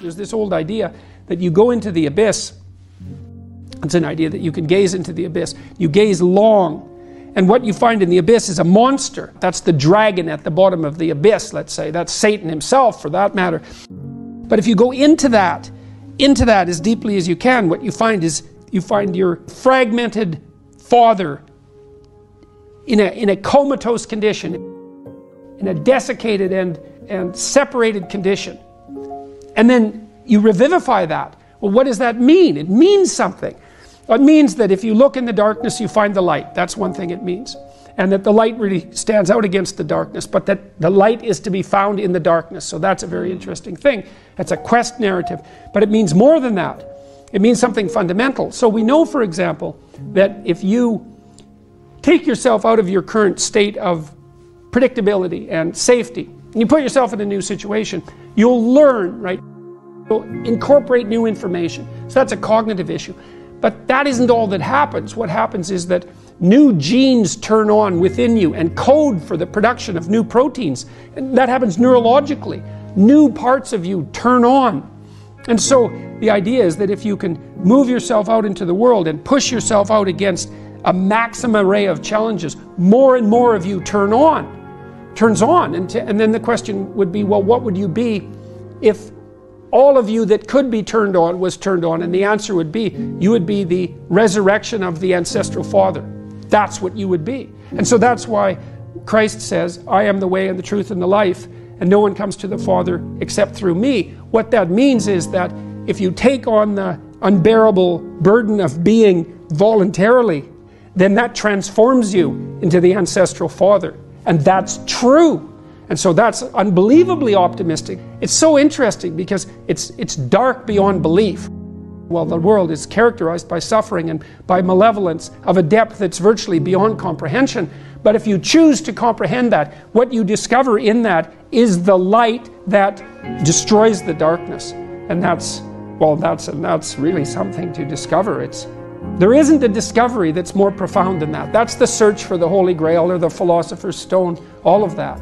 There's this old idea that you go into the abyss. It's an idea that you can gaze into the abyss. You gaze long, and what you find in the abyss is a monster. That's the dragon at the bottom of the abyss, let's say. That's Satan himself, for that matter. But if you go into that as deeply as you can, what you find is you find your fragmented father in a comatose condition, in a desiccated and separated condition. And then you revivify that. Well, what does that mean? It means something. It means that if you look in the darkness, you find the light. That's one thing it means. And that the light really stands out against the darkness, but that the light is to be found in the darkness. So that's a very interesting thing. That's a quest narrative. But it means more than that. It means something fundamental. So we know, for example, that if you take yourself out of your current state of predictability and safety, and you put yourself in a new situation, you'll learn, right? You'll incorporate new information. So that's a cognitive issue. But that isn't all that happens. What happens is that new genes turn on within you and code for the production of new proteins. And that happens neurologically. New parts of you turn on. And so the idea is that if you can move yourself out into the world and push yourself out against a maximum array of challenges, more and more of you turns on. And then the question would be, well, what would you be if all of you that could be turned on was turned on? And the answer would be, you would be the resurrection of the ancestral father. That's what you would be. And so that's why Christ says, I am the way and the truth and the life, and no one comes to the Father except through me. What that means is that if you take on the unbearable burden of being voluntarily, then that transforms you into the ancestral father. And that's true. And so that's unbelievably optimistic. It's so interesting because it's dark beyond belief. Well, the world is characterized by suffering and by malevolence of a depth that's virtually beyond comprehension. But if you choose to comprehend that, what you discover in that is the light that destroys the darkness. And that's really something to discover. There isn't a discovery that's more profound than that. That's the search for the Holy Grail or the Philosopher's Stone, all of that.